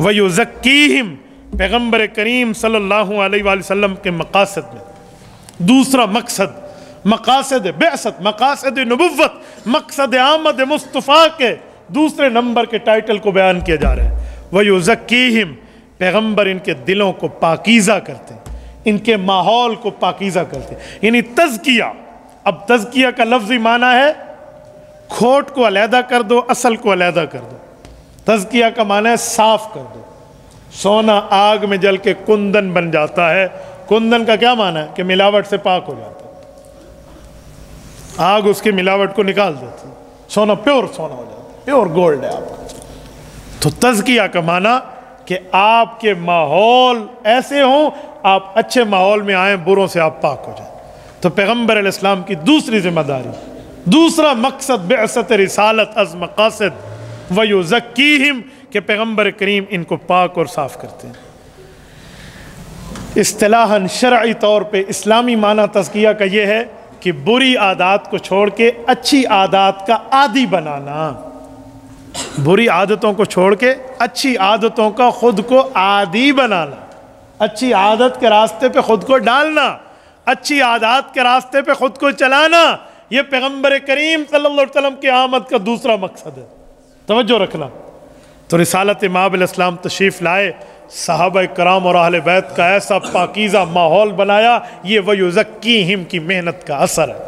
وَيُزَكِّيهِمْ پیغمبر کریم صلی اللہ علیہ وآلہ وسلم کے مقاصد میں دوسرا مقصد، مقاصد بعثت، مقاصد نبوت، مقصد آمد مصطفیٰ کے دوسرے نمبر کے ٹائٹل کو بیان کیا جا رہا ہے۔ وَيُزَكِّيهِمْ پیغمبر ان کے دلوں کو پاکیزہ کرتے ہیں، ان کے ماحول کو پاکیزہ کرتے ہیں، یعنی تزکیہ۔ اب تزکیہ کا لفظی معنی ہے کھوٹ کو علیحدہ کر دو، اصل کو علیحدہ کر دو۔ تزکیہ کا معنی ہے صاف کر دو۔ سونا آگ میں جل کے کندن بن جاتا ہے، کندن کا کیا معنی ہے کہ ملاوٹ سے پاک ہو جاتا ہے، آگ اس کی ملاوٹ کو نکال دیتی ہے، سونا پیور سونا ہو جاتا ہے، پیور گولڈ ہے آپ کا۔ تو تزکیہ کا معنی کہ آپ کے ماحول ایسے ہوں، آپ اچھے ماحول میں آئیں، بروں سے آپ پاک ہو جائیں۔ تو پیغمبر علیہ السلام کی دوسری ذمہ داری، دوسرا مقصد بعثت رسالت از مقاصد وَيُزَكِّيهِمْ کہ پیغمبر کریم ان کو پاک اور صاف کرتے ہیں۔ اصطلاحاً شرعی طور پہ اسلامی معنی تزکیہ کا یہ ہے کہ بری عادات کو چھوڑ کے اچھی عادات کا عادی بنانا، بری عادتوں کو چھوڑ کے اچھی عادتوں کا خود کو عادی بنانا، اچھی عادت کے راستے پہ خود کو ڈالنا، اچھی عادات کے راستے پہ خود کو چلانا، یہ پیغمبر کریم صلی اللہ علیہ وسلم کی آمد کا دوسرا مقصد ہے۔ توجہ رکھنا۔ تو رسالت مآب علیہ السلام تشریف لائے، صحابہ کرام اور اہل بیت کا ایسا پاکیزہ ماحول بنایا، یہ وَيُزَكِّيهِمْ کی محنت کا اثر ہے۔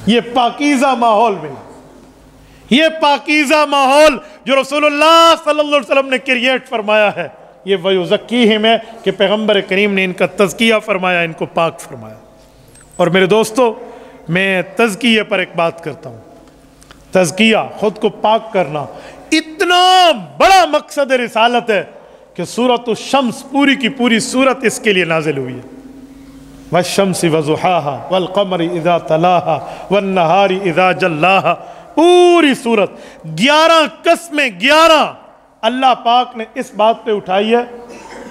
یہ پاکیزہ ماحول ملا، یہ پاکیزہ ماحول جو رسول اللہ صلی اللہ علیہ وسلم نے کریٹ فرمایا ہے، یہ وَيُزَكِّيهِمْ ہے کہ پیغمبر کریم نے ان کا تزکیہ فرمایا، ان کو پاک فرمایا۔ اور میرے دوستو، میں تزکیہ پر ایک بات کرتا ہوں۔ تزکیہ، خود کو پاک کرنا، اتنا بڑا مقصد رسالت ہے کہ سورۃ الشمس پوری کی پوری سورت اس کے لیے نازل ہوئی ہے۔ وَالشَّمْسِ وَضُحَاهَا وَالْقَمَرِ إِذَا تَلَاهَا وَالنَّهَارِ إِذَا جَلَّاهَا، پوری سورت 11 قسمیں، 11 اللہ پاک نے اس بات پہ اٹھائی ہے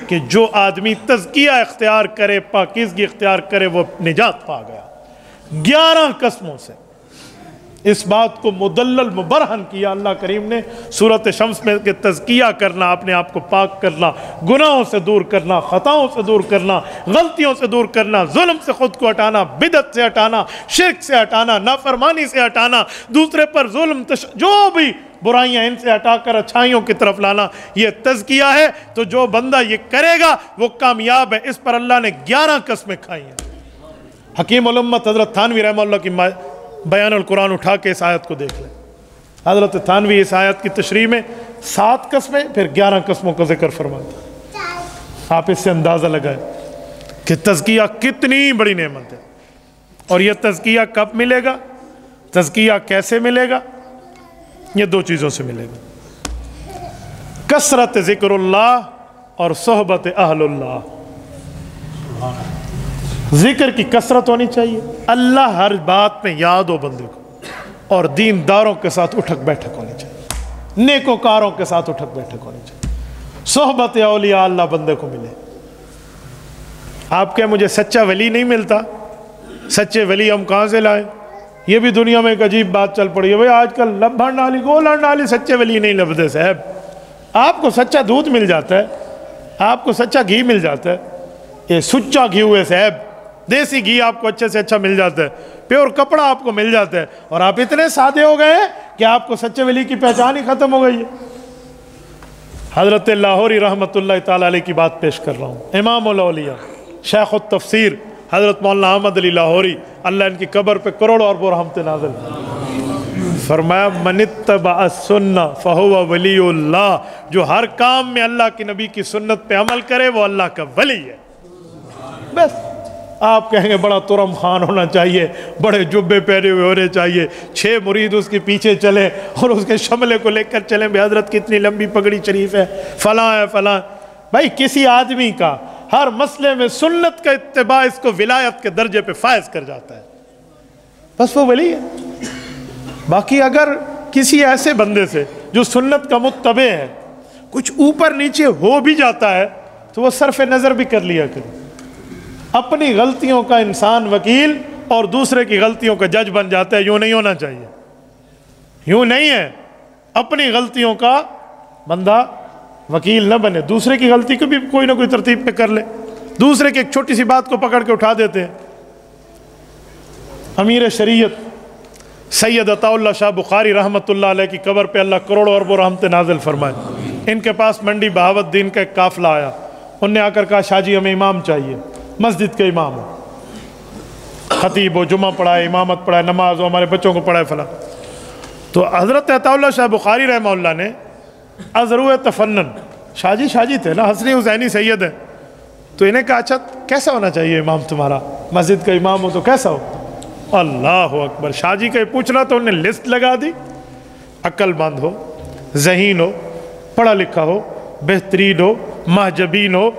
کہ جو آدمی تزکیہ اختیار کرے، پاکیزگی اختیار کرے، وہ نجات پا گیا۔ 11 قسموں سے اس بات کو مدلل مبرہن کیا اللہ کریم نے سورۃ شمس میں کہ تزکیہ کرنا، اپنے آپ کو پاک کرنا، گناہوں سے دور کرنا، خطاؤں سے دور کرنا، غلطیوں سے دور کرنا، ظلم سے خود کو ہٹانا، بدعت سے ہٹانا، شرک سے ہٹانا، نافرمانی سے ہٹانا، دوسرے پر ظلم جو بھی برائیاں ان سے ہٹا کر اچھائیوں کی طرف لانا، یہ تزکیہ ہے۔ تو جو بندہ یہ کرے گا وہ کامیاب ہے۔ اس پر اللہ نے 11 قسمیں کھائی ہیں۔ حکیم الامت حضرت تھانوی رحمہ اللہ کی بیان القرآن اٹھا کے اس آیت کو دیکھ لیں۔ حضرت تھانوی اس آیت کی تشریح میں 7 قسمیں پھر 11 قسموں کا ذکر فرماتے ہیں۔ آپ اس سے اندازہ لگائیں کہ تزکیہ کتنی بڑی نعمت ہے۔ اور یہ تزکیہ کب ملے گا، تزکیہ کیسے ملے گا؟ یہ 2 چیزوں سے ملے گا، کثرت ذکر اللہ اور صحبت اہل اللہ۔ ذکر کی کثرت ہونی چاہیے، اللہ ہر بات میں یاد ہو بندے کو، اور دینداروں کے ساتھ اٹھک بیٹھک ہونی چاہیے، نیکوکاروں کے ساتھ اٹھک بیٹھک ہونی چاہیے، صحبت اولیاء اللہ بندے کو ملے۔ آپ کے مجھے سچا ولی نہیں ملتا، سچے ولی ہم کہاں سے لائیں؟ یہ بھی دنیا میں ایک عجیب بات چل پڑی ہے، بھئی آج کل لبھن ڈالی گولن ڈالی، سچے ولی نہیں لبدے صاحب۔ آپ کو سچا دودھ مل جاتا ہے، آپ کو سچا گھی مل جاتا ہے، یہ سچا گھی ہوئے صاحب، دیسی گھی آپ کو اچھے سے اچھا مل جاتا ہے، پیور کپڑا آپ کو مل جاتا ہے، اور آپ اتنے سادے ہو گئے ہیں کہ آپ کو سچے ولی کی پہچان ہی ختم ہو گئی ہے۔ حضرت لاہوری رحمۃ اللہ تعالیٰ علیہ کی بات پیش کر رہا ہوں، امام الاولیاء، شیخ التفسیر حضرت مولانا احمد علی لاہوری، اللہ ان کی قبر پہ کروڑوں اربوں رحمتیں نازل، فرمایا من اتبع السنہ فہو ولی اللہ، جو ہر کام میں اللہ کے نبی کی سنت پہ عمل کرے وہ اللہ کا ولی ہے۔ بس آپ کہیں گے بڑا ترم خان ہونا چاہیے، بڑے جبے پہنے ہوئے ہونے چاہیے، 6 مرید اس کے پیچھے چلیں اور اس کے شملے کو لے کر چلیں، بے حضرت کتنی لمبی پگڑی شریف ہے، فلاں ہے فلاں۔ بھائی کسی آدمی کا ہر مسئلے میں سنت کا اتباع اس کو ولایت کے درجے پہ فائز کر جاتا ہے، بس وہ ولی ہے۔ باقی اگر کسی ایسے بندے سے جو سنت کا متبع ہے کچھ اوپر نیچے ہو بھی جاتا ہے تو وہ صرف نظر بھی کر لیا کرے۔ اپنی غلطیوں کا انسان وکیل اور دوسرے کی غلطیوں کا جج بن جاتا ہے، یوں نہیں ہونا چاہیے، یوں نہیں ہے۔ اپنی غلطیوں کا بندہ وکیل نہ بنے، دوسرے کی غلطی کو بھی کوئی نہ کوئی ترتیب پہ کر لے، دوسرے کی ایک چھوٹی سی بات کو پکڑ کے اٹھا دیتے ہیں۔ امیر شریعت سید عطا اللہ شاہ بخاری رحمۃ اللہ علیہ کی قبر پہ اللہ کروڑوں اربوں رحمت نازل فرمائے۔ ان کے پاس منڈی بہاوت دین کا ایک قافلہ آیا، انہوں نے آ کر کہا شاہ جی ہمیں امام چاہیے، مسجد کے امام ہو، خطیب ہو، جمعہ پڑھائے، امامت پڑھائے، نماز ہو، ہمارے بچوں کو پڑھائے فلاں۔ تو حضرت عطا اللہ شاہ بخاری رحمہ اللہ نے ازرو تفنن، شاہ جی تھے نا، حسنی حسینی سید ہیں، تو انہیں کہا اچھا کیسا ہونا چاہیے امام تمہارا، مسجد کا امام ہو تو کیسا ہو؟ اللہ اکبر، شاہ جی کا یہ پوچھنا تو انہیں لسٹ لگا دی، عقل مند ہو، ذہین ہو، پڑھا لکھا ہو، بہترین ہو، محجبین ہو،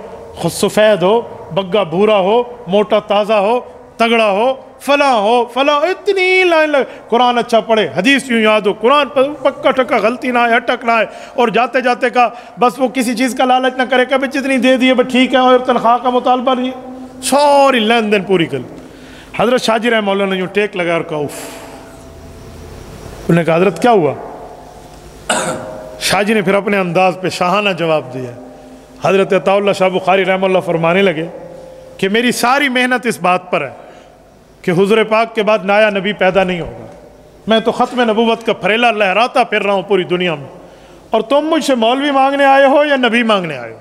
سفید ہو، بگا بھورا ہو، موٹا تازہ ہو، تگڑا ہو، فلاں، اتنی لائن قرآن اچھا پڑھے، حدیث یوں یاد ہو، قرآن پکا ٹکا غلطی نہ آئے، اٹک نہ آئے، اور جاتے جاتے کا بس وہ کسی چیز کا لالچ نہ کرے، کبھی جتنی دے دیے بس ٹھیک ہے، اور تنخواہ کا مطالبہ نہیں، ساری لین دین پوری کر۔ حضرت شاہ جی رحمہ اللہ نے یوں ٹیک لگا اور کہا اف، انہوں نے کہا حضرت کیا ہوا؟ شاہ جی نے پھر اپنے انداز پہ شاہانہ جواب دیا۔ حضرت عطا اللہ شاہ بخاری رحمہ اللہ فرمانے لگے کہ میری ساری محنت اس بات پر ہے کہ حضور پاک کے بعد نایا نبی پیدا نہیں ہوگا، میں تو ختم نبوت کا پھریلا لہراتا پھر رہا ہوں پوری دنیا میں، اور تم مجھ سے مولوی مانگنے آئے ہو یا نبی مانگنے آئے ہو؟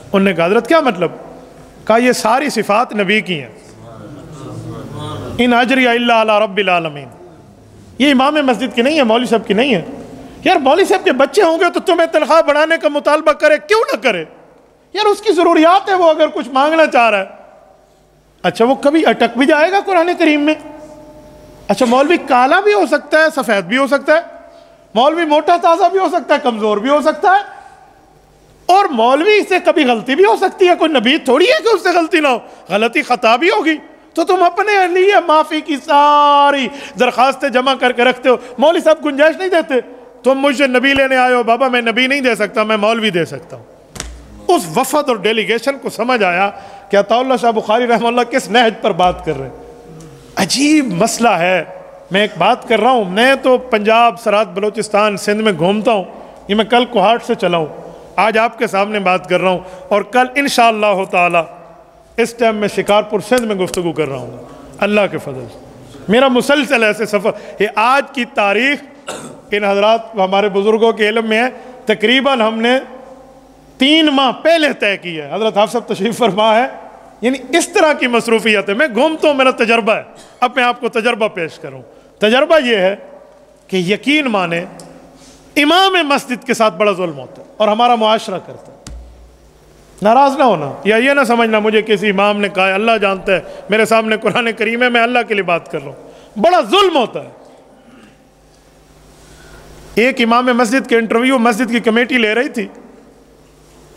انہوں نے کہا حضرت کیا مطلب؟ کہا یہ ساری صفات نبی کی ہیں، ان اجری الا علی رب العالمین، یہ امام مسجد کی نہیں ہے، مولوی صاحب کی نہیں ہے۔ یار مولوی صاحب کے بچے ہوں گے تو تمہیں تنخواہ بڑھانے کا مطالبہ کرے، کیوں نہ کرے؟ یار اس کی ضروریات ہے، وہ اگر کچھ مانگنا چاہ رہا ہے۔ اچھا وہ کبھی اٹک بھی جائے گا قرآن کریم میں؟ اچھا مولوی کالا بھی ہو سکتا ہے، سفید بھی ہو سکتا ہے، مولوی موٹا تازہ بھی ہو سکتا ہے، کمزور بھی ہو سکتا ہے، اور مولوی سے کبھی غلطی بھی ہو سکتی ہے، کوئی نبی تھوڑی ہے کہ اس سے غلطی نہ ہو، غلطی خطا بھی ہوگی، تو تم اپنے لیے معافی کی ساری درخواستیں جمع کر کے رکھتے ہو، مولوی صاحب گنجائش نہیں دیتے، تم مجھ سے نبی لینے آئے ہو، بابا میں نبی نہیں دے سکتا، میں مولوی دے سکتا ہوں۔ اس وفد اور ڈیلیگیشن کو سمجھ آیا کہ عطا اللہ شاہ بخاری رحمہ اللہ کس نہج پر بات کر رہے ہیں۔ عجیب مسئلہ ہے۔ میں ایک بات کر رہا ہوں، میں تو پنجاب، سرحد، بلوچستان، سندھ میں گھومتا ہوں، یہ میں کل کوہاٹ سے چلا ہوں، آج آپ کے سامنے بات کر رہا ہوں، اور کل انشاءاللہ تعالی اس ٹائم میں شکارپور سندھ میں گفتگو کر رہا ہوں، اللہ کے فضل سے میرا مسلسل ایسے سفر۔ یہ آج کی تاریخ ان حضرات ہمارے بزرگوں کے علم میں ہے، تقریباً ہم نے 3 ماہ پہلے طے کی ہے، حضرت حافظ صاحب تشریف فرما ہے، یعنی اس طرح کی مصروفیت ہے۔ میں گھومتا ہوں، میرا تجربہ ہے، اب میں آپ کو تجربہ پیش کروں۔ تجربہ یہ ہے کہ یقین مانے امام مسجد کے ساتھ بڑا ظلم ہوتا ہے، اور ہمارا معاشرہ کرتا ہے۔ ناراض نہ ہونا، یا یہ نہ سمجھنا مجھے کسی امام نے کہا ہے، اللہ جانتا ہے، میرے سامنے قرآن کریم ہے، میں اللہ کے لیے بات کر رہا ہوں، بڑا ظلم ہوتا ہے۔ ایک امام مسجد کے انٹرویو مسجد کی کمیٹی لے رہی تھی،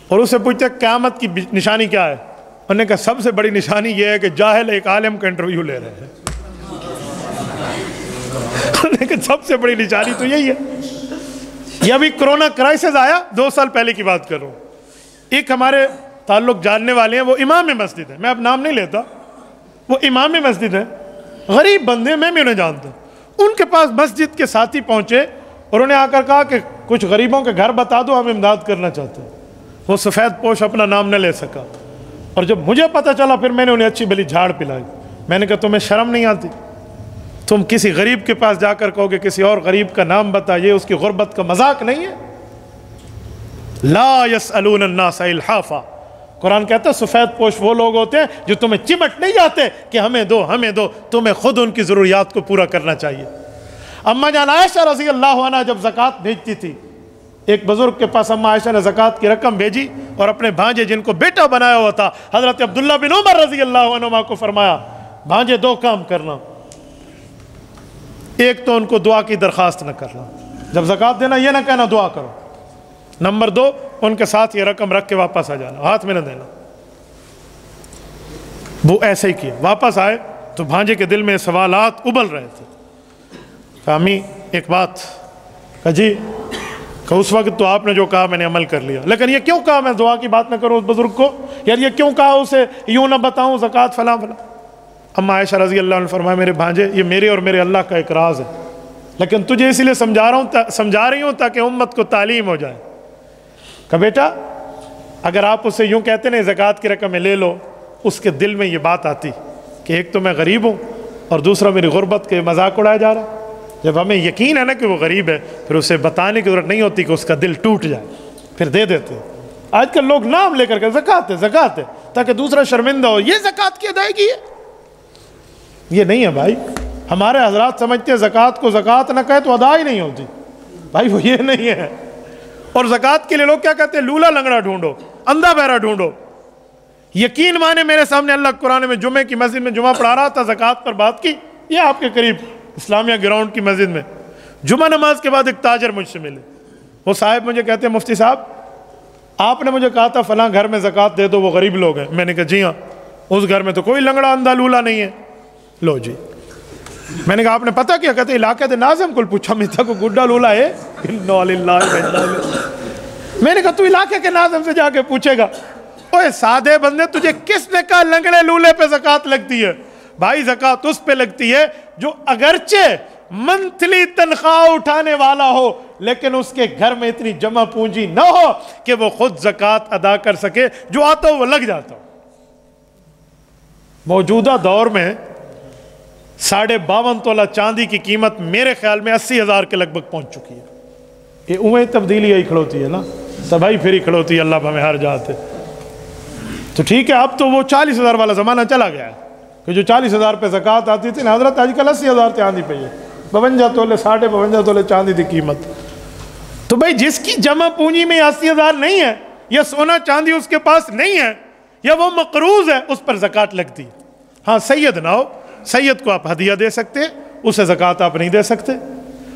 اور اسے پوچھتے قیامت کی نشانی کیا ہے؟ انہوں نے کہا سب سے بڑی نشانی یہ ہے کہ جاہل ایک عالم کا انٹرویو لے رہے ہیں۔ انہوں نے کہا سب سے بڑی نشانی تو یہی ہے۔ یہ ابھی کرونا کرائسس آیا، 2 سال پہلے کی بات کر رہا ہوں، ایک ہمارے تعلق جاننے والے ہیں، وہ امام مسجد ہے، میں اب نام نہیں لیتا، وہ امام مسجد ہے، غریب بندے، میں بھی انہیں جانتا ہوں۔ ان کے پاس مسجد کے ساتھی پہنچے اور انہیں آ کر کہا کہ کچھ غریبوں کے گھر بتا دو، ہم امداد کرنا چاہتے ہیں۔ وہ سفید پوش اپنا نام نہ لے سکا، اور جب مجھے پتہ چلا پھر میں نے انہیں اچھی بھلی جھاڑ پلائی۔ میں نے کہا تمہیں شرم نہیں آتی؟ تم کسی غریب کے پاس جا کر کہو گے کسی اور غریب کا نام بتائیے، اس کی غربت کا مذاق نہیں ہے؟ لا یسألون الناس الحافا، قرآن کہتا ہے سفید پوش وہ لوگ ہوتے ہیں جو تمہیں چمٹ نہیں جاتے کہ ہمیں دو ہمیں دو، تمہیں خود ان کی ضروریات کو پورا کرنا چاہیے۔ اماں جان عائشہ رضی اللہ عنہ جب زکوٰۃ بھیجتی تھی، ایک بزرگ کے پاس اماں عائشہ نے زکوٰۃ کی رقم بھیجی، اور اپنے بھانجے جن کو بیٹا بنایا ہوا تھا حضرت عبداللہ بن عمر رضی اللہ عنہما کو فرمایا بھانجے 2 کام کرنا، ایک تو ان کو دعا کی درخواست نہ کرنا، جب زکوٰۃ دینا یہ نہ کہنا دعا کرو، نمبر 2 ان کے ساتھ یہ رقم رکھ کے واپس آ جانا، ہاتھ میں نہ دینا۔ وہ ایسے ہی کیا، واپس آئے تو بھانجے کے دل میں سوالات ابل رہے تھے۔ امی ایک بات کہا جی، کہ اس وقت تو آپ نے جو کہا میں نے عمل کر لیا، لیکن یہ کیوں کہا میں دعا کی بات نہ کروں اس بزرگ کو؟ یار یہ کیوں کہا اسے یوں نہ بتاؤں زکوٰۃ فلاں فلاں؟ اماں عائشہ رضی اللہ عنہ فرمایا میرے بھانجے یہ میرے اور میرے اللہ کا ایک راز ہے، لیکن تجھے اسی لیے سمجھا رہی ہوں تاکہ امت کو تعلیم ہو جائے۔ کہ بیٹا اگر آپ اسے یوں کہتے نا زکوٰۃ کی رقم لے لو، اس کے دل میں یہ بات آتی کہ ایک تو میں غریب ہوں اور دوسرا میری غربت کے مذاق اڑایا جا رہا. جب ہمیں یقین ہے نا کہ وہ غریب ہے، پھر اسے بتانے کی ضرورت نہیں ہوتی کہ اس کا دل ٹوٹ جائے، پھر دے دیتے. آج کل لوگ نام لے کر کے زکوٰۃ ہے زکوٰۃ ہے تاکہ دوسرا شرمندہ ہو، یہ زکوٰۃ کی ادائیگی ہے. یہ نہیں ہے بھائی. ہمارے حضرات سمجھتے ہیں زکوٰۃ کو زکوٰۃ نہ کہے تو ادا ہی نہیں ہوتی. بھائی وہ یہ نہیں ہے. اور زکوٰۃ کے لیے لوگ کیا کہتے ہیں؟ لولا لنگڑا ڈھونڈو، اندھا بہرا ڈھونڈو. یقین مانے میرے سامنے اللہ قرآن میں جمعے کی مسجد میں جمعہ پڑھا رہا تھا، زکوٰۃ پر بات کی. یہ آپ کے قریب اسلامیہ گراؤنڈ کی مسجد میں جمعہ نماز کے بعد ایک تاجر مجھ سے ملے. وہ صاحب مجھے کہتے ہیں مفتی صاحب آپ نے مجھے کہا تھا فلاں گھر میں زکوٰۃ دے دو، وہ غریب لوگ ہیں. میں نے کہا جی ہاں. اس گھر میں تو کوئی لنگڑا اندھا لولا نہیں ہے. لو جی. میں نے کہا آپ نے پتہ کیا؟ کہتے علاقے دے ناظم کو پوچھا میں تھا کو گڈا لولا ہے. میں نے کہا تو علاقے کے ناظم سے جا کے پوچھے گا. اوے سادے بندے تجھے کس نے کہا لنگڑے لولے پہ زکوٰۃ لگتی ہے؟ بھائی زکوٰۃ اس پہ لگتی ہے جو اگرچہ منتھلی تنخواہ اٹھانے والا ہو لیکن اس کے گھر میں اتنی جمع پونجی نہ ہو کہ وہ خود زکوٰۃ ادا کر سکے. جو آتا ہو وہ لگ جاتا ہو. موجودہ دور میں 52.5 تولہ چاندی کی قیمت میرے خیال میں 80,000 کے لگ بھگ پہنچ چکی ہے. یہ اوہیں تبدیلی ہی کھڑوتی ہے نا، تباہی پھر ہی کھڑوتی ہے. اللہ ہمیں ہر جاتے. تو ٹھیک ہے اب تو وہ 40,000 والا زمانہ چلا گیا ہے کہ جو 40,000 پہ زکوٰۃ آتی تھی نا حضرت، آج کل 80,000 چاندی پہ ہے. 52 تولے 52.5 تولے چاندی تھی قیمت. تو بھائی جس کی جمع پونجی میں 80,000 نہیں ہے، یا سونا چاندی اس کے پاس نہیں ہے، یا وہ مقروض ہے، اس پر زکوٰۃ لگتی. ہاں سید نہ ہو، سید کو آپ ہدیہ دے سکتے، اسے زکوٰۃ آپ نہیں دے سکتے.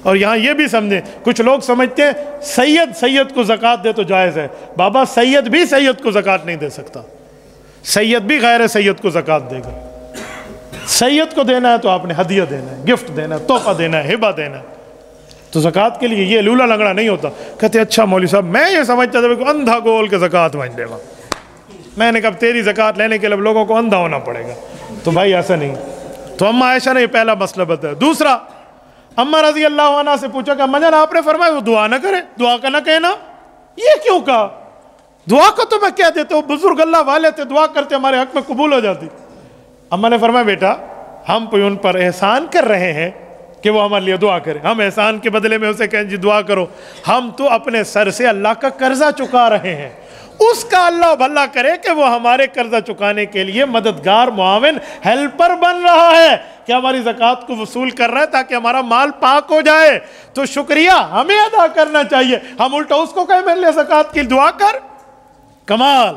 اور یہاں یہ بھی سمجھیں، کچھ لوگ سمجھتے ہیں سید کو زکوٰۃ دے تو جائز ہے. بابا سید بھی سید کو زکوٰۃ نہیں دے سکتا. سید بھی غیر سید کو زکوٰۃ دے گا. سید کو دینا ہے تو آپ نے ہدیہ دینا ہے، گفٹ دینا ہے، تحفہ دینا ہے، ہبہ دینا ہے. تو زکوٰۃ کے لیے یہ لولا لنگڑا نہیں ہوتا. کہتے اچھا مولوی صاحب میں یہ سمجھتا تھا کہ اندھا گول کے زکوٰۃ مانگ لے گا. میں نے کہا تیری زکوٰۃ لینے کے لیے لوگوں کو اندھا ہونا پڑے گا. تو بھائی ایسا نہیں. تو اماں عائشہ نے یہ پہلا مسئلہ بتایا. دوسرا، اماں رضی اللہ عنہ سے پوچھا کہ اماں جان آپ نے فرمایا وہ دعا نہ کرے، دعا کا نہ کہنا، یہ کیوں کہا؟ دعا کو تو میں کہہ دیتا ہوں، بزرگ اللہ والے تھے، دعا کرتے ہمارے حق میں قبول ہو جاتی. اماں نے فرمایا بیٹا ہم کوئی ان پر احسان کر رہے ہیں کہ وہ ہمارے لیے دعا کرے، ہم احسان کے بدلے میں اسے کہیں جی دعا کرو. ہم تو اپنے سر سے اللہ کا قرضہ چکا رہے ہیں. اس کا اللہ بھلا کرے کہ وہ ہمارے قرضہ چکانے کے لیے مددگار، معاون، ہیلپر بن رہا ہے کہ ہماری زکوٰۃ کو وصول کر رہا ہے تاکہ ہمارا مال پاک ہو جائے. تو شکریہ ہمیں ادا کرنا چاہیے. ہم الٹا اس کو کہیں میرے لیے زکوٰۃ کی دعا کر. کمال.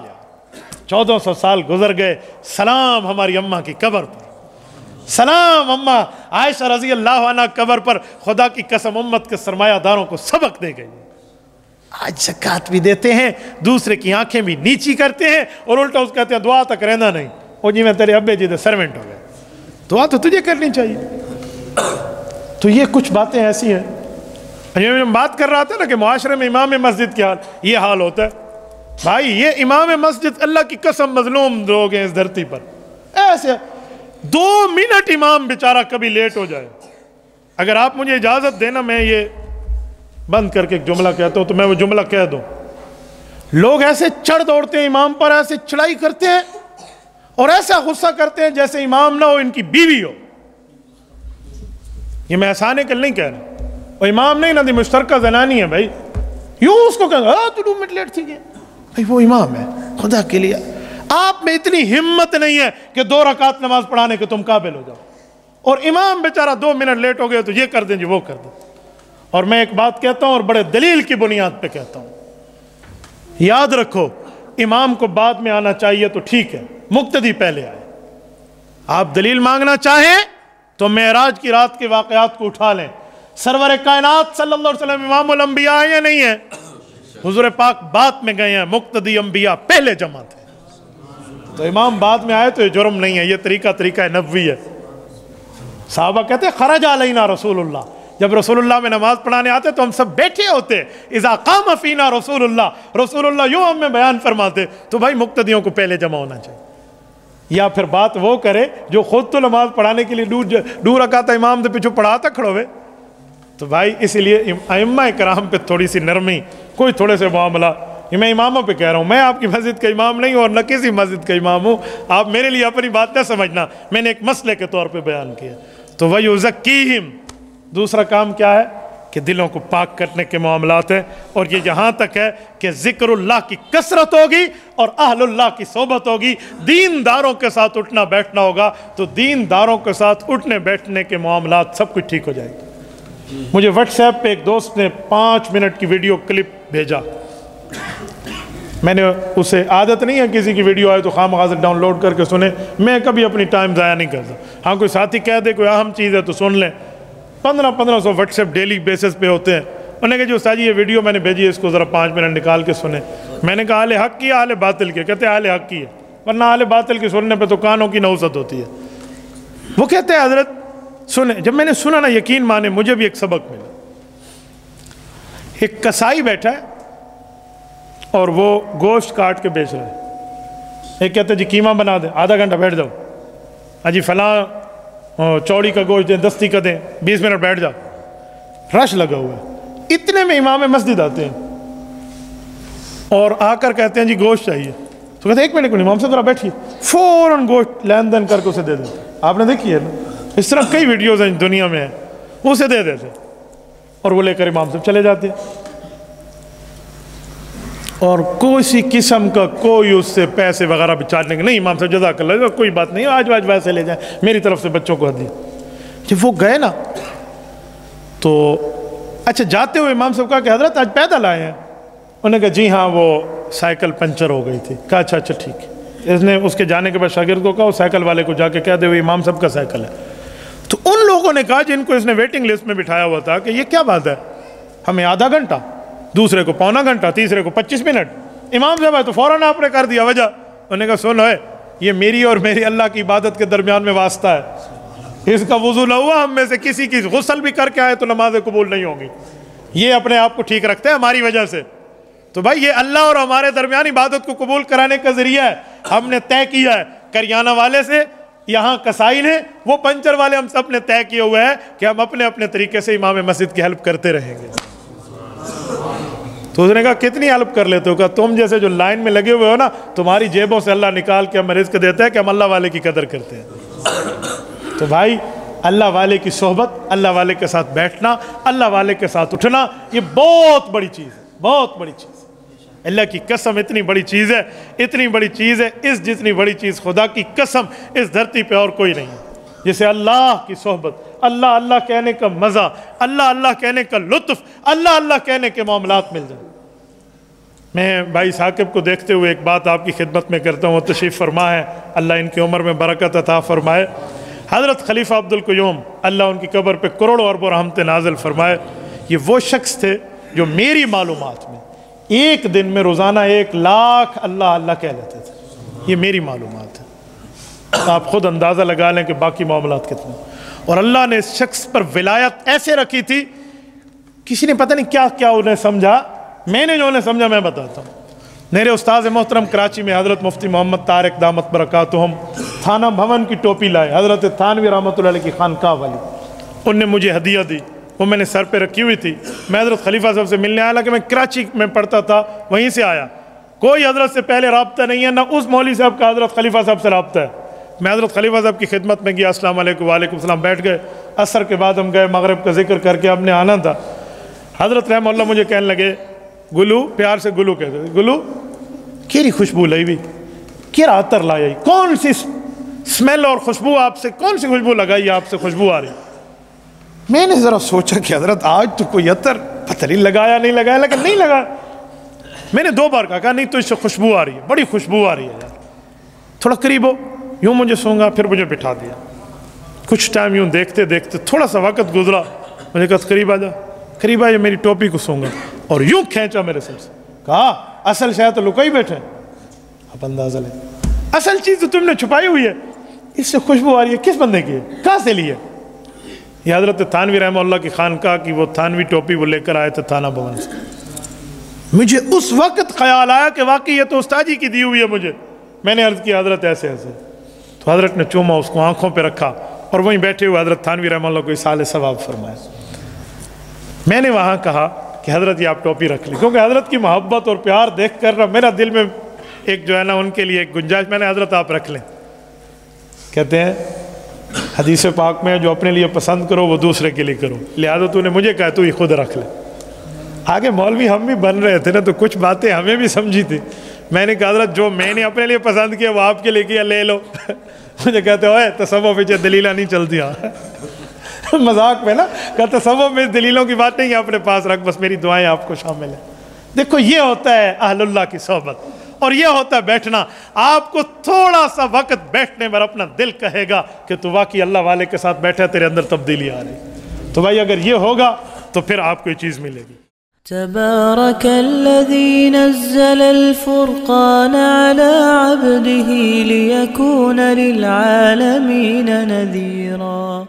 1400 سال گزر گئے. سلام ہماری اماں کی قبر پر، سلام اماں عائشہ رضی اللہ عنہ قبر پر. خدا کی قسم امت کے سرمایہ داروں کو سبق دے گئی. آج زکوٰۃ بھی دیتے ہیں، دوسرے کی آنکھیں بھی نیچی کرتے ہیں، اور الٹا اس کہتے ہیں دعا تک رہنا نہیں. وہ جی میں تیرے ابے جی دے سرونٹ ہو گئے، دعا تو تجھے کرنی چاہیے. تو یہ کچھ باتیں ایسی ہیں. میں بات کر رہا تھا نا کہ معاشرے میں امام مسجد کی حال یہ حال ہوتا ہے. بھائی یہ امام مسجد اللہ کی قسم مظلوم لوگ ہیں اس دھرتی پر. ایسے 2 منٹ امام بیچارہ کبھی لیٹ ہو جائے. اگر آپ مجھے اجازت دینا میں یہ بند کر کے ایک جملہ کہتا ہوں تو میں وہ جملہ کہہ دوں. لوگ ایسے چڑھ دوڑتے ہیں امام پر، ایسے چڑھائی کرتے ہیں اور ایسا غصہ کرتے ہیں جیسے امام نہ ہو ان کی بیوی ہو. یہ میں احسانے کے نہیں کہہ رہا، وہ امام نہیں نہ دی مشترکہ زنانی ہے. بھائی یوں اس کو کہہ تو 2 منٹ لیٹ تھی گیا. بھائی وہ امام ہے، خدا کے لیے آپ میں اتنی ہمت نہیں ہے کہ 2 رکعت نماز پڑھانے کے تم قابل ہو جاؤ. اور امام بیچارہ 2 منٹ لیٹ ہو گئے تو یہ کر دیں جی وہ کر دیں. اور میں ایک بات کہتا ہوں اور بڑے دلیل کی بنیاد پہ کہتا ہوں، یاد رکھو امام کو بعد میں آنا چاہیے تو ٹھیک ہے، مقتدی پہلے آئے. آپ دلیل مانگنا چاہیں تو معراج کی رات کے واقعات کو اٹھا لیں. سرور کائنات صلی اللہ علیہ وسلم امام الانبیاء ہیں یا نہیں ہیں؟ حضور پاک بعد میں گئے ہیں، مقتدی انبیاء پہلے جمع تھے. تو امام بعد میں آئے تو یہ جرم نہیں ہے، یہ طریقہ نبوی ہے. صحابہ کہتے ہیں خرج علینا رسول اللہ، جب رسول اللہ میں نماز پڑھانے آتے تو ہم سب بیٹھے ہوتے. اذا قام فینا رسول اللہ یوں ہمیں بیان فرماتے. تو بھائی مقتدیوں کو پہلے جمع ہونا چاہیے. یا پھر بات وہ کرے جو خود تو نماز پڑھانے کے لیے دور رکھاتا امام دے پیچھے پڑھاتا کھڑوے. تو بھائی اسی لیے ائمہ کرام پہ تھوڑی سی نرمی، کوئی تھوڑے سے معاملہ یہ میں اماموں پہ کہہ رہا ہوں، میں آپ کی مسجد کا امام نہیں ہوں اور نہ کسی مسجد کا امام ہوں، آپ میرے لیے اپنی بات نہ سمجھنا، میں نے ایک مسئلے کے طور پہ بیان کیا۔ تو وَيُزَكِّيهِمْ، دوسرا کام کیا ہے کہ دلوں کو پاک کرنے کے معاملات ہیں، اور یہ یہاں تک ہے کہ ذکر اللہ کی کثرت ہوگی اور اہل اللہ کی صحبت ہوگی، دینداروں کے ساتھ اٹھنا بیٹھنا ہوگا، تو دینداروں کے ساتھ اٹھنے بیٹھنے کے معاملات سب کچھ ٹھیک ہو جائے گا۔ مجھے واٹس ایپ پہ ایک دوست نے 5 منٹ کی ویڈیو کلپ بھیجا، میں نے اسے عادت نہیں ہے کسی کی ویڈیو آئے تو خواہ سے ڈاؤن لوڈ کر کے سنے، میں کبھی اپنی ٹائم ضائع نہیں کرتا، ہاں کوئی ساتھی کہہ دے کوئی اہم چیز ہے تو سن لیں۔ 1500 واٹس ایپ ڈیلی بیسس پہ ہوتے ہیں، انہوں نے کہا جو استاد جی یہ ویڈیو میں نے بھیجی ہے اس کو ذرا 5 منٹ نکال کے سنیں۔ میں نے کہا اہل حق کی اہل باطل کی؟ کہتے ہیں اہل حق کی ہے، ورنہ اہل باطل کی سننے پہ تو کانوں کی نحوست ہوتی ہے۔ وہ کہتے ہیں حضرت سنیں، جب میں نے سنا نا یقین مانے مجھے بھی ایک سبق ملا۔ ایک کسائی بیٹھا ہے اور وہ گوشت کاٹ کے بیچ رہا ہے، ایک کہتے ہیں جی قیمہ بنا دیں، آدھا گھنٹہ بیٹھ جاؤ، ہاں جی فلاں چوڑی کا گوشت دیں، دستی کا دیں، 20 منٹ بیٹھ جاؤ، رش لگا ہوا ہے۔ اتنے میں امام مسجد آتے ہیں اور آ کر کہتے ہیں جی گوشت چاہیے، تو کہتے ہیں 1 منٹ امام صاحب ذرا بیٹھیے، فوراً گوشت لین دین کر کے اسے دے دیتے۔ آپ نے دیکھی ہے نا، اس طرح کئی ویڈیوز ہیں دنیا میں ہیں، اسے دے دیتے اور وہ لے کر امام صاحب چلے جاتے، اور کوئی قسم کا کوئی اس سے پیسے وغیرہ بھی چارجنے کے نہیں، امام صاحب جزاک اللہ کوئی بات نہیں، آج ویسے لے جائیں، میری طرف سے بچوں کو ہدیہ۔ جب وہ گئے نا تو اچھا جاتے ہوئے امام صاحب کہا کہ حضرت آج پیدل آئے ہیں؟ انہوں نے کہا جی ہاں وہ سائیکل پنچر ہو گئی تھی۔ کہا اچھا ٹھیک ہے۔ اس نے اس کے جانے کے بعد شاگرد کو کہا وہ سائیکل والے کو جا کے کہہ دے وہ امام صاحب کا سائیکل ہے۔ تو ان لوگوں نے کہا جن کو اس نے ویٹنگ لسٹ میں بٹھایا ہوا تھا کہ یہ کیا بات ہے، ہمیں آدھا گھنٹہ، دوسرے کو پونا گھنٹہ، تیسرے کو 25 منٹ، امام صاحب ہے تو فوراً آپ نے کر دیا وجہ۔ انہوں نے کہا سن ہے یہ میری اور میری اللہ کی عبادت کے درمیان میں واسطہ ہے، اس کا وضو نہ ہوا ہم میں سے کسی کی غسل بھی کر کے آئے تو نمازیں قبول نہیں ہوں گی، یہ اپنے آپ کو ٹھیک رکھتے ہیں ہماری وجہ سے۔ تو بھائی یہ اللہ اور ہمارے درمیان عبادت کو قبول کرانے کا ذریعہ ہے، ہم نے طے کیا ہے، کریانہ والے سے یہاں کسائی نے، وہ پنچر والے، ہم سب نے طے کیا ہوا ہے کہ ہم اپنے اپنے طریقے سے امام مسجد کی ہیلپ کرتے رہیں گے۔ تو اس نے کہا کتنی ہیلپ کر لیتے ہو؟ کہا تم جیسے جو لائن میں لگے ہوئے ہو نا، تمہاری جیبوں سے اللہ نکال کے ہمیں رزق دیتا ہے کہ ہم اللہ والے کی قدر کرتے ہیں۔ تو بھائی اللہ والے کی صحبت، اللہ والے کے ساتھ بیٹھنا، اللہ والے کے ساتھ اٹھنا، یہ بہت بڑی چیز ہے، بہت بڑی چیز ہے۔ اللہ کی قسم اتنی بڑی چیز ہے، اتنی بڑی چیز ہے، اس جتنی بڑی چیز خدا کی قسم اس دھرتی پہ اور کوئی نہیں ہے۔ جیسے اللہ کی صحبت، اللہ اللہ کہنے کا مزہ، اللہ اللہ کہنے کا لطف، اللہ اللہ کہنے کے معاملات مل جائیں۔ میں بھائی ثاقب کو دیکھتے ہوئے ایک بات آپ کی خدمت میں کرتا ہوں، تشریف فرما ہے، اللہ ان کی عمر میں برکت عطا فرمائے۔ حضرت خلیفہ عبدالقیوم اللہ ان کی قبر پہ کروڑوں اربوں رحمت نازل فرمائے، یہ وہ شخص تھے جو میری معلومات میں ایک دن میں روزانہ 1,00,000 اللہ اللہ کہہ لیتے تھے، یہ میری معلومات ہے، آپ خود اندازہ لگا لیں کہ باقی معاملات کتنے۔ اور اللہ نے اس شخص پر ولایت ایسے رکھی تھی، کسی نے پتہ نہیں کیا کیا انہیں سمجھا، میں نے جو انہیں سمجھا میں بتاتا ہوں۔ میرے استاذ محترم کراچی میں حضرت مفتی محمد طارق دامت برکاتہم تھانہ بھون کی ٹوپی لائے، حضرت تھانوی رحمۃ اللہ علیہ کی خانقاہ والی، ان نے مجھے ہدیہ دی، وہ میں نے سر پہ رکھی ہوئی تھی۔ میں حضرت خلیفہ صاحب سے ملنے آیا، کہ میں کراچی میں پڑھتا تھا وہیں سے آیا، کوئی حضرت سے پہلے رابطہ نہیں ہے، نہ اس مولوی صاحب کا حضرت خلیفہ صاحب سے رابطہ ہے۔ میں حضرت خلیفہ صاحب کی خدمت میں گیا، السلام علیکم، وعلیکم السلام، بیٹھ گئے۔ عصر کے بعد ہم گئے، مغرب کا ذکر کر کے ہم نے آنا تھا۔ حضرت رحمہ اللہ مجھے کہنے لگے گلو، پیار سے گلو کہتے تھے، گلو کیری خوشبو لائی ہوئی، کیرا عطر لایا، کون سی سمیل اور خوشبو آپ سے، کون سی خوشبو لگائی آپ سے خوشبو آ رہی۔ میں نے ذرا سوچا کہ حضرت آج تو کوئی عطر پتہ نہیں لگایا نہیں لگایا، لیکن نہیں لگا۔ میں نے 2 بار کہا نہیں تو اس سے خوشبو آ رہی ہے، بڑی خوشبو آ رہی ہے یار، تھوڑا قریب ہو، یوں مجھے سونگا، پھر مجھے بٹھا دیا۔ کچھ ٹائم یوں دیکھتے دیکھتے تھوڑا سا وقت گزرا، مجھے کہا قریب آ جا، قریب آیا، میری ٹوپی کو سونگا اور یوں کھینچا میرے سر سے، کہا اصل شاید تو لکائی بیٹھے، آپ اندازہ لیں، اصل چیز تو تم نے چھپائی ہوئی ہے، اس سے خوشبو آ رہی ہے، کس بندے کی ہے، کہاں سے لی ہے؟ یہ حضرت تھانوی رحمہ اللہ کی خانقاہ کی وہ تھانوی ٹوپی وہ لے کر آئے تھے تھانہ بھون سے۔ مجھے اس وقت خیال آیا کہ واقعی یہ تو استاد جی کی دی ہوئی ہے مجھے۔ میں نے عرض کیا حضرت ایسے ایسے، تو حضرت نے چوما، اس کو آنکھوں پہ رکھا اور وہیں بیٹھے ہوئے حضرت تھانوی رحمہ اللہ کو اصال ثواب فرمایا۔ میں نے وہاں کہا کہ کہ حضرت یہ آپ ٹوپی رکھ لیں، کیونکہ حضرت کی محبت اور پیار دیکھ کر میرا دل میں ایک جو ہے نا ان کے لیے ایک گنجائش، میں نے حضرت آپ رکھ لیں۔ کہتے ہیں حدیث پاک میں جو اپنے لیے پسند کرو وہ دوسرے کے لیے کرو، لہٰذا تو نے مجھے کہا تو یہ خود رکھ لے۔ آگے مولوی ہم بھی بن رہے تھے نا، تو کچھ باتیں ہمیں بھی سمجھی تھی۔ میں نے کہا حضرت جو میں نے اپنے لیے پسند کیا وہ آپ کے لیے کیا، لے لو۔ مجھے کہتے ہوئے تصوف پیچھے دلیلہ نہیں چلتی، مذاق میں نا، کہتے تصوف میں دلیلوں کی بات نہیں ہے، اپنے پاس رکھ، بس میری دعائیں آپ کو شامل ہیں۔ دیکھو یہ ہوتا ہے اہل اللہ کی صحبت، اور یہ ہوتا ہے بیٹھنا۔ آپ کو تھوڑا سا وقت بیٹھنے پر اپنا دل کہے گا کہ تو واقعی اللہ والے کے ساتھ بیٹھے، تیرے اندر تبدیلی آ رہی۔ تو بھائی اگر یہ ہوگا تو پھر آپ کو یہ چیز ملے گی۔ تبارك الذي نزل الفرقان على عبده ليكون للعالمين نذيرا